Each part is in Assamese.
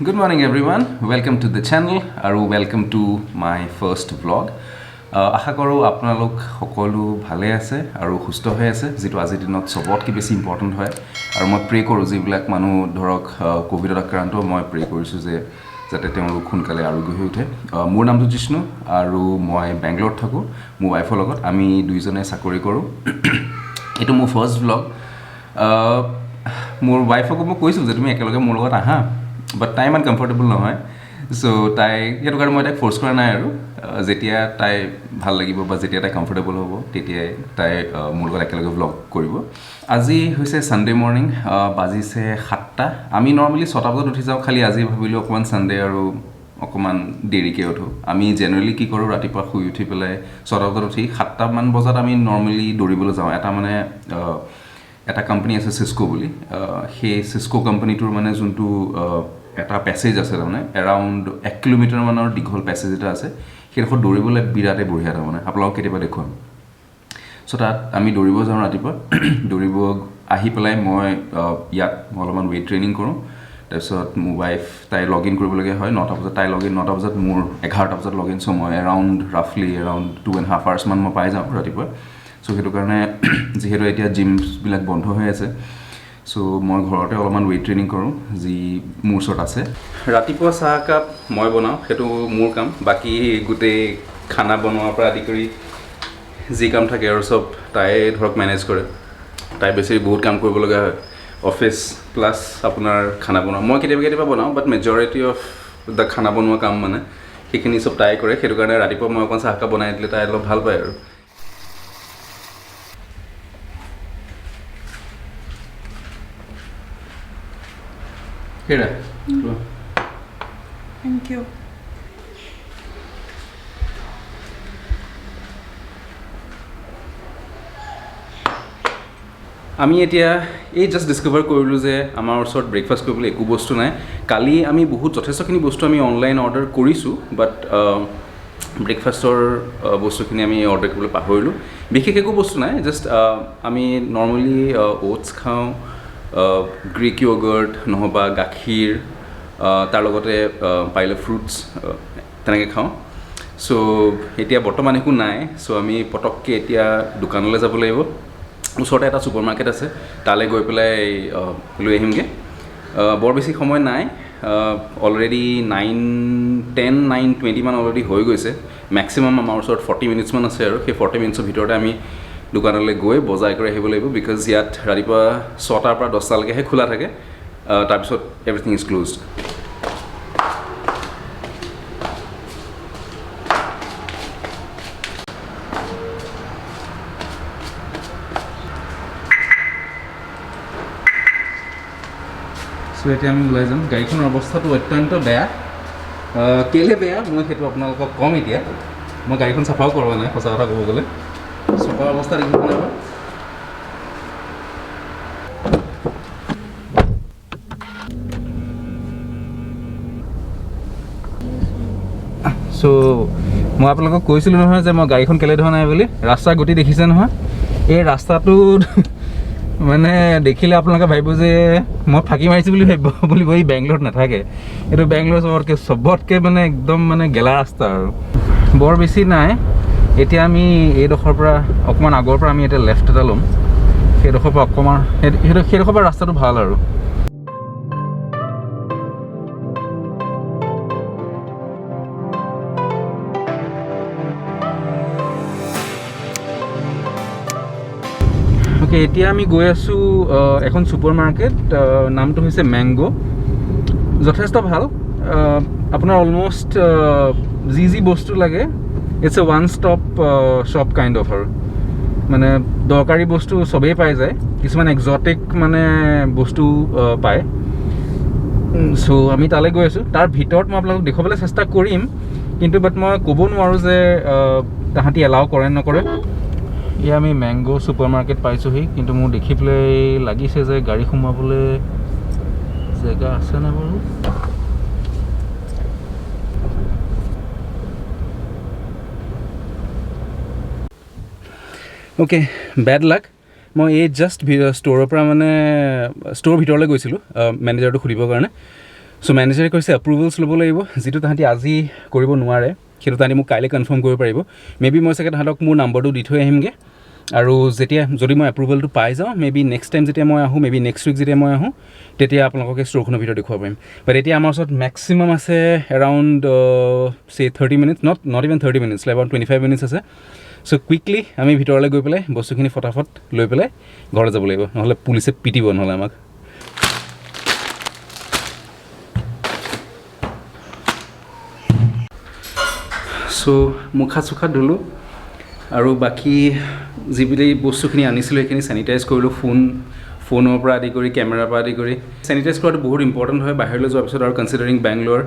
Good morning everyone. Welcome to the channel আৰু welcome to my first vlog. আশা কৰোঁ আপোনালোক সকলো ভালে আছে আৰু সুস্থ হৈ আছে যেটো আজিৰ দিনত সবতকৈ বেছি ইম্পৰ্টেন্ট হয় আৰু মই প্ৰে কৰোঁ যিবিলাক মানুহ ধৰক কোভিডত আক্ৰান্ত মই প্ৰে কৰিছোঁ যে যাতে তেওঁলোক সোনকালে আৰোগ্য হৈ উঠে মোৰ নামটো জিষ্ণু আৰু মই বেংগলোৰত থাকোঁ মোৰ ৱাইফৰ লগত আমি দুইজনে চাকৰি কৰোঁ এটো মোৰ ফাৰ্ষ্ট ভ্লগ মোৰ ৱাইফক মই কৈছোঁ যে তুমি একেলগে মোৰ লগত আহা বাট তাই ইমান কমফৰ্টেবল নহয় সো তাই সেইটো কাৰণে মই তাইক ফ'ৰ্চ কৰা নাই আৰু যেতিয়া তাই ভাল লাগিব বা যেতিয়া তাই কমফৰ্টেবল হ'ব তেতিয়াই তাই মোৰ লগত একেলগে ভ্লগ কৰিব আজি হৈছে ছানডে মৰ্নিং বাজিছে 7টা আমি নৰ্মেলি 6টা বজাত উঠি যাওঁ খালি আজি ভাবিলোঁ অকণমান ছানডে আৰু অকণমান দেৰিকৈ উঠোঁ আমি জেনেৰেলি কি কৰোঁ ৰাতিপুৱা শুই উঠি পেলাই 6টা বজাত উঠি 7টামান বজাত আমি নৰ্মেলি দৌৰিবলৈ যাওঁ এটা কোম্পানী আছে সিস্কো বুলি সেই সিস্কো কোম্পানীটোৰ মানে যোনটো এটা পেছেজ আছে তাৰমানে এৰাউণ্ড 1 কিলোমিটাৰ মানৰ দীঘল পেছেজ এটা আছে সেইডোখৰত দৌৰিবলৈ বিৰাটেই বঢ়িয়া তাৰমানে আপোনালোকক কেতিয়াবা দেখুৱাম চ' তাত আমি দৌৰিব যাওঁ ৰাতিপুৱা দৌৰিব আহি পেলাই মই ইয়াত অলপমান ৱেইট ট্ৰেইনিং কৰোঁ তাৰপিছত মোৰ ৱাইফ তাই লগ ইন কৰিবলগীয়া হয় 9টা বজাত তাই লগ ইন 9টা বজাত মোৰ 11টা বজাত লগ ইন চ' মই ৰাফলি এৰাউণ্ড 2.5 hours মান মই পাই যাওঁ ৰাতিপুৱা চ' সেইটো কাৰণে যিহেতু এতিয়া জিমছবিলাক বন্ধ হৈ আছে চ' মই ঘৰতে অলপমান ৱেইট ট্ৰেইনিং কৰোঁ যি মোৰ ওচৰত আছে ৰাতিপুৱা চাহ একাপ মই বনাওঁ সেইটো মোৰ কাম বাকী গোটেই খানা বনোৱাৰ পৰা আদি কৰি যি কাম থাকে আৰু চব তাই ধৰক মেনেজ কৰে তাই বেছি বহুত কাম কৰিবলগীয়া হয় অফিচ প্লাছ আপোনাৰ খানা বনোৱা মই কেতিয়াবা বনাওঁ বাট মেজৰিটি অফ দ্য খানা বনোৱা কাম মানে সেইখিনি চব তাই কৰে সেইটো কাৰণে ৰাতিপুৱা মই অকণ চাহ একাপ বনাই দিলে তাই অলপ ভাল পায় আৰু Here. Thank you. আমি এতিয়া এই জাষ্ট ডিস্কভাৰ কৰিলোঁ যে আমাৰ ওচৰত ব্ৰেকফাষ্ট কৰিবলৈ একো বস্তু নাই কালি আমি যথেষ্টখিনি বস্তু আমি অনলাইন অৰ্ডাৰ কৰিছোঁ বাট ব্ৰেকফাষ্টৰ বস্তুখিনি আমি অৰ্ডাৰ কৰিবলৈ পাহৰিলোঁ বিশেষ একো বস্তু নাই জাষ্ট আমি নৰ্মেলি অ'টছ খাওঁ গ্ৰীক য়গাৰ্ট নহবা গাখীৰ তাৰ লগতে পাৰিলে ফ্ৰুটছ তেনেকৈ খাওঁ চ' এতিয়া বৰ্তমান একো নাই চ' আমি পটককৈ এতিয়া দোকানলৈ যাব লাগিব ওচৰতে এটা ছুপাৰ মাৰ্কেট আছে তালৈ গৈ পেলাই লৈ আহিমগৈ বৰ বেছি সময় নাই অলৰেডি 9:20 মান অলৰেডি হৈ গৈছে মেক্সিমাম আমাৰ ওচৰত 40 মিনিটছ মান আছে আৰু সেই 40 মিনিটছৰ ভিতৰতে আমি দোকানলৈ গৈ বজাৰ কৰি আহিব লাগিব বিকজ ইয়াত ৰাতিপুৱা 6টাৰ পৰা 10টালৈকেহে খোলা থাকে তাৰপিছত এভৰিথিং ইজ ক্ল'জড চ' এতিয়া আমি ওলাই যাম গাড়ীখনৰ অৱস্থাটো অত্যন্ত বেয়া কেলৈ বেয়া মই সেইটো আপোনালোকক ক'ম এতিয়া মই গাড়ীখন চাফাও কৰোৱা নাই সঁচা কথা ক'ব গ'লে চফা অৱস্থা দেখিব নাই চ' মই আপোনালোকক কৈছিলোঁ নহয় যে মই গাড়ীখন কেলৈ ধোৱা নাই বুলি ৰাস্তাৰ গতি দেখিছে নহয় এই ৰাস্তাটোত মানে দেখিলে আপোনালোকে ভাবিব যে মই ফাঁকি মাৰিছোঁ বুলি ভাবিব এই বেংগলোৰত নাথাকে এইটো বেংগলোৰ চবতকৈ মানে একদম মানে গেলা ৰাস্তা আৰু বৰ বেছি নাই এতিয়া আমি এইডোখৰৰ পৰা অকণমান আগৰ পৰা আমি এতিয়া লেফ্ট এটা ল'ম সেইডোখৰৰ পৰা অকণমান সেইডোখৰৰ পৰা ৰাস্তাটো ভাল আৰু অ'কে এতিয়া আমি গৈ আছোঁ এখন ছুপাৰ মাৰ্কেট নামটো হৈছে মেংগো যথেষ্ট ভাল আপোনাৰ অলমষ্ট যি বস্তু লাগে it's a one stop shop kind of আৰু মানে দৰকাৰী বস্তু চবেই পাই যায় কিছুমান এক্সটিক মানে বস্তু পায় চ' আমি তালৈ গৈ আছোঁ তাৰ ভিতৰত মই আপোনালোকক দেখুৱাবলৈ চেষ্টা কৰিম কিন্তু বাট মই ক'ব নোৱাৰোঁ যে তাহাঁতি এলাও কৰে নকৰে এয়া আমি মেংগো ছুপাৰ মাৰ্কেট পাইছোঁহি কিন্তু মোৰ দেখি পেলাই লাগিছে যে গাড়ী সোমাবলৈ জেগা আছেনে বাৰু অ'কে বেড লাক মই এই জাষ্ট ষ্ট'ৰৰ পৰা মানে ষ্ট'ৰ ভিতৰলৈ গৈছিলোঁ মেনেজাৰটো সুধিবৰ কাৰণে চ' মেনেজাৰে কৈছে এপ্ৰুভেলছ ল'ব লাগিব, যিটো তাহাঁতি আজি কৰিব নোৱাৰে সেইটো তাহাঁতি মোক কাইলৈ কনফাৰ্ম কৰিব পাৰিব। মেবি মই চাগে তাহাঁতক মোৰ নাম্বাৰটো দি থৈ আহিমগৈ, আৰু যদি মই এপ্ৰুভেলটো পাই যাওঁ, মেবি নেক্সট টাইম যেতিয়া মই আহোঁ, মেবি নেক্সট উইক যেতিয়া মই আহোঁ, তেতিয়া আপোনালোকে ষ্ট'ৰখনৰ ভিতৰত দেখুৱাব পাৰিম। বাট এতিয়া আমাৰ ওচৰত মেক্সিমাম আছে around 30 minutes, not even 30 minutes, around 25 minutes আছে। চ' কুইকলি আমি ভিতৰলৈ গৈ পেলাই বস্তুখিনি ফটাফট লৈ পেলাই ঘৰলৈ যাব লাগিব, নহ'লে পুলিচে পিটিব নহ'লে আমাক। চ' মুখা চুখা ধুলোঁ, আৰু বাকী যিবিলাক বস্তুখিনি আনিছিলোঁ সেইখিনি চেনিটাইজ কৰিলোঁ, ফোনৰ পৰা আদি কৰি কেমেৰাৰ পৰা আদি কৰি। চেনিটাইজ কৰাটো বহুত ইম্পৰ্টেণ্ট হয় বাহিৰলৈ যোৱাৰ পিছত, আৰু কনচিডাৰিং বেংগলোৰ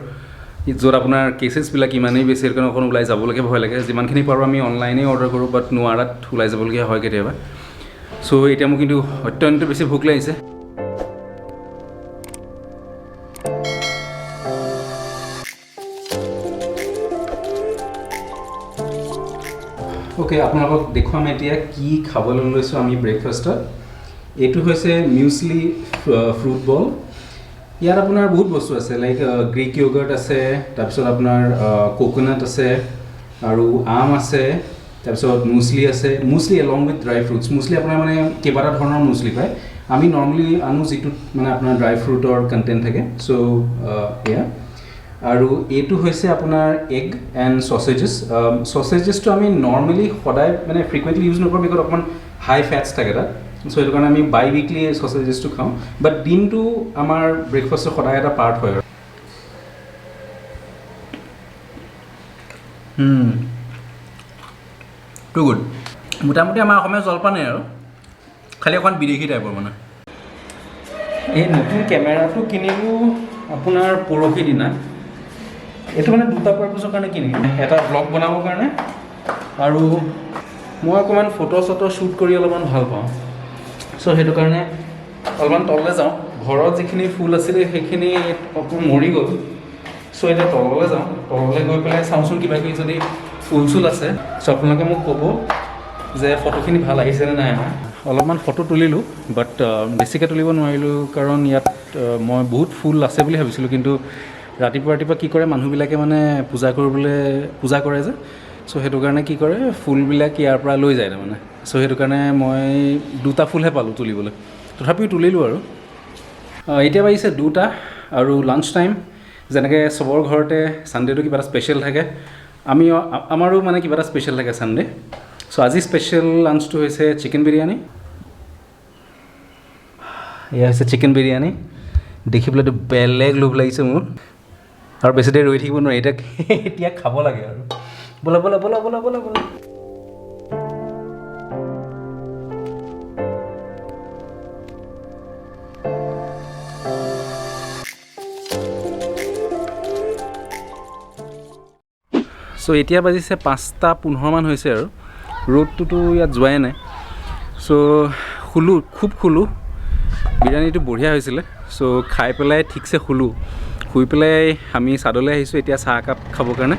য'ত আপোনাৰ কেচেছবিলাক ইমানেই বেছি, সেইটো কাৰণে অকণ ওলাই যাবলৈকে ভয় লাগে। যিমানখিনি পাৰোঁ আমি অনলাইনেই অৰ্ডাৰ কৰোঁ, বাট নোৱাৰাত ওলাই যাবলগীয়া হয় কেতিয়াবা। চ' এতিয়া মোৰ কিন্তু অত্যন্ত বেছি ভোক লাগিছে। অ'কে, আপোনালোকক দেখুৱাম এতিয়া কি খাবলৈ লৈছোঁ আমি ব্ৰেকফাষ্টত। এইটো হৈছে মিউছলি ফ্ৰুট বল। ইয়াত আপোনাৰ বহুত বস্তু আছে, লাইক গ্ৰীক য়োগাৰ্ট আছে, তাৰপিছত আপোনাৰ কোকোনাট আছে, আৰু আম আছে, তাৰপিছত মুছলি আছে, muesli along with dry fruits. Muesli আপোনাৰ মানে কেইবাটা ধৰণৰ মুছলি পায়। আমি নৰ্মেলি আনো যিটোত মানে আপোনাৰ ড্ৰাই ফ্ৰুটৰ কণ্টেণ্ট থাকে। চ' এয়া, আৰু এইটো হৈছে আপোনাৰ এগ এণ্ড চচেজেছটো আমি নৰ্মেলি সদায় মানে ফ্ৰিকুৱেণ্টলি ইউজ নকৰোঁ, বিকজ অকণমান হাই ফেটছ থাকে তাত। চ' সেইটো কাৰণে আমি বাই উইকলি চচেজেছটো খাওঁ, বাট ডিমটো আমাৰ ব্ৰেকফাষ্টৰ সদায় এটা পাৰ্ট হয় আৰু। Too good. মোটামুটি আমাৰ অসমীয়া জলপানেই আৰু, খালি অকণমান বিদেশী টাইপৰ মানে। এই নতুন কেমেৰাটো কিনিলোঁ আপোনাৰ পৰহি দিনা। এইটো মানে দুটা পাৰ্পাছৰ কাৰণে কিনিলোঁ, এটা ব্লগ বনাবৰ কাৰণে, আৰু মই অকণমান ফটো শ্বুট কৰি অলপমান ভাল পাওঁ। চ' সেইটো কাৰণে অলপমান তললৈ যাওঁ। ঘৰত যিখিনি ফুল আছিলে সেইখিনি অকণ মৰি গ'ল। চ' এতিয়া তললৈ যাওঁ, তললৈ গৈ পেলাই চাওঁচোন কিবা কিবি যদি ফুল চুল আছে। চ' আপোনালোকে মোক ক'ব যে ফটোখিনি ভাল আহিছেনে নাই অহা। অলপমান ফটো তুলিলোঁ, বাট বেছিকৈ তুলিব নোৱাৰিলোঁ, কাৰণ ইয়াত মই বহুত ফুল আছে বুলি ভাবিছিলোঁ, কিন্তু ৰাতিপুৱা কি কৰে মানুহবিলাকে মানে পূজা কৰে যে, চ' সেইটো কাৰণে কি কৰে ফুলবিলাক ইয়াৰ পৰা লৈ যায় তাৰমানে। চ' সেইটো কাৰণে মই দুটা ফুলহে পালোঁ তুলিবলৈ, তথাপিও তুলিলোঁ আৰু। এতিয়া বাজিছে 2টা, আৰু লাঞ্চ টাইম। যেনেকৈ চবৰ ঘৰতে ছানডে'টো কিবা এটা স্পেচিয়েল থাকে, আমাৰো মানে কিবা এটা স্পেচিয়েল থাকে ছানডে'। চ' আজি স্পেচিয়েল লাঞ্চটো হৈছে চিকেন বিৰিয়ানী। এয়া হৈছে চিকেন বিৰিয়ানী। দেখি পেলাইতো বেলেগ লোভ লাগিছে মোৰ, আৰু বেছি দেৰি ৰৈ থাকিব নোৱাৰি, এতিয়া খাব লাগে আৰু। ব'লা ব'লা ব'লা ব'লা ব'লা ব'লা। চ' এতিয়া বাজিছে 5:15 হৈছে, আৰু ৰ'দটোতো ইয়াত যোৱাই নাই। চ' খুব শুলোঁ। বিৰিয়ানীটো বঢ়িয়া হৈছিলে। চ' খাই পেলাই ঠিকছে শুই পেলাই আমি ছাদলৈ আহিছোঁ এতিয়া চাহ একাপ খাবৰ কাৰণে।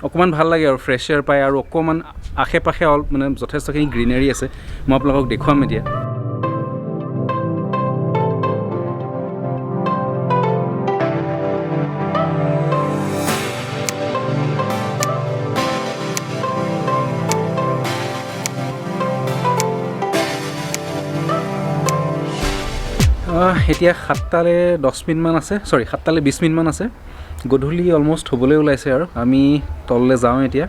অকণমান ভাল লাগে আৰু ফ্ৰেছ এয়াৰ পায়, আৰু অকণমান আশে পাশে মানে যথেষ্টখিনি গ্ৰীনাৰী আছে। মই আপোনালোকক দেখুৱাম এতিয়া। এতিয়া 7:10 মিনিটমান আছে, 7:20 মিনিটমান আছে। গধূলি অলমষ্ট হ'বলৈ ওলাইছে, আৰু আমি তললৈ যাওঁ এতিয়া।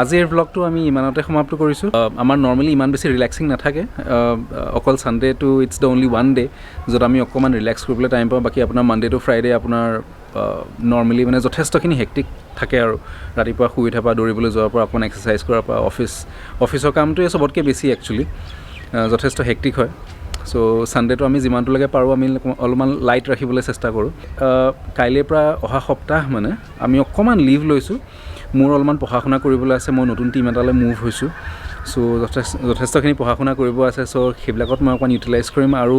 আজিৰ ব্লগটো আমি ইমানতে সমাপ্ত কৰিছোঁ। আমাৰ নৰ্মেলি ইমান বেছি ৰিলেক্সিং নাথাকে, অকল ছানডে'টো it's the only one day' য'ত আমি অকণমান ৰিলেক্স কৰিবলৈ টাইম পাওঁ। বাকী আপোনাৰ মানডে' টু ফ্ৰাইডে আপোনাৰ নৰ্মেলি মানে যথেষ্টখিনি হেক্টিক থাকে, আৰু ৰাতিপুৱা শুই উঠাৰ পৰা দৌৰিবলৈ যোৱাৰ পৰা অকণমান এক্সাৰচাইজ কৰাৰ পৰা অফিচৰ কামটোৱে চবতকৈ বেছি একচুৱেলি যথেষ্ট হেক্টিক হয়। চ' ছানডে'টো আমি যিমানটোলৈকে পাৰোঁ আমি অলপমান লাইট ৰাখিবলৈ চেষ্টা কৰোঁ। কাইলৈৰ পৰা অহা সপ্তাহ মানে আমি অকণমান লিভ লৈছোঁ। মোৰ অলপমান পঢ়া শুনা কৰিবলৈ আছে, মই নতুন টিম এটালৈ মুভ হৈছোঁ। চ' যথেষ্টখিনি পঢ়া শুনা কৰিব আছে। চ' সেইবিলাকত মই অকণমান ইউটিলাইজ কৰিম। আৰু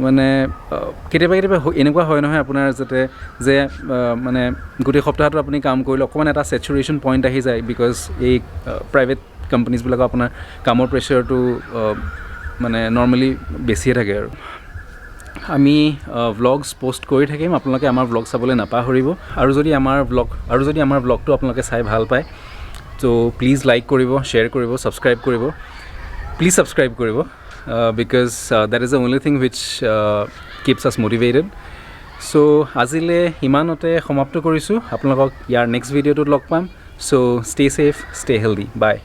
মানে কেতিয়াবা এনেকুৱা হয় নহয় আপোনাৰ যে মানে গোটেই সপ্তাহটো আপুনি কাম কৰিলে অকণমান এটা ছেচুৰেশ্যন পইণ্ট আহি যায়, বিকজ এই প্ৰাইভেট কোম্পানীজবিলাকৰ আপোনাৰ কামৰ প্ৰেছাৰটো মানে নৰ্মেলি বেছিয়ে থাকে আৰু। আমি ভ্লগছ পোষ্ট কৰি থাকিম আপোনালোকে আমাৰ ভ্লগ চাবলৈ নাপাহৰিব আৰু যদি আমাৰ ভ্লগটো আপোনালোকে চাই ভাল পায় তো প্লিজ লাইক কৰিব শ্বেয়াৰ কৰিব ছাবস্ক্ৰাইব কৰিব প্লিজ ছাবস্ক্ৰাইব কৰিব because that is the only thing which keeps আছ মটিভেটেড চ' আজিলৈ ইমানতে সমাপ্ত কৰিছোঁ আপোনালোকক ইয়াৰ নেক্সট ভিডিঅ'টোত লগ পাম চ' ষ্টে ছেফ ষ্টে হেল্ডি বাই